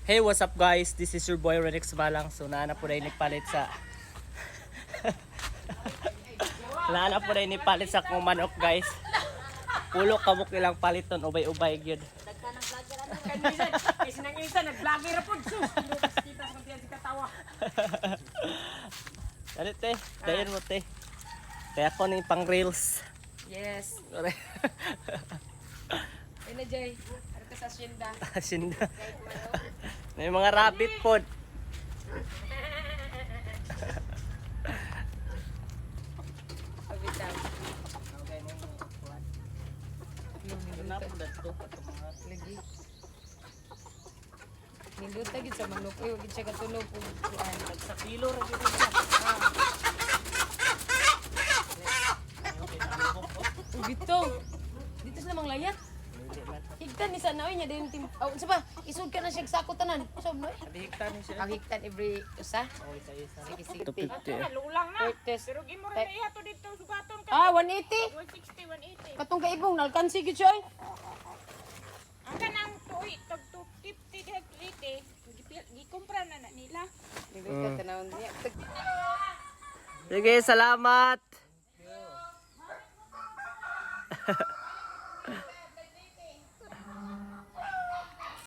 Hey, what's up guys? This is your boy Renix Malang. So naana po rin palit sa naana po rin palit sa kong manok guys. Pulo kabuk ilang palit ton ubay-ubay gyud. Nagkanang vlogger ano kanina. Kasi nang isa nag-vlogger ra pud sus. Kita sa kantiyan si katawa. Dali te, dayon mo te. Kaya ko ning pang reels. Yes. Ina Jay, arto sa Hacienda. Asinda. May mga rabbit pod. Pagbitan. Lagi. Niluta gid sa manok oy, gid siya katulog pud kuan. Sa kilo ra gyud. Dito. Dito sa namang layat. Higtan ni sa naoy niya din tim. Oh, sa ba? Isud ka na siya sa tanan. Usab no. Higtan ni siya. Ang higtan every usa. Oh, isa-isa. Sige, sige. 250. Lulang na. Test. Pero gimo rin na iya to dito sugaton ka. Ah, 180. 160, 180. Katong kaibong nalkansi gid siya. Ang kanang tuoy tag 250 diha 80. Gikumpra na na nila. Dili ka tanawon niya. Sige, salamat.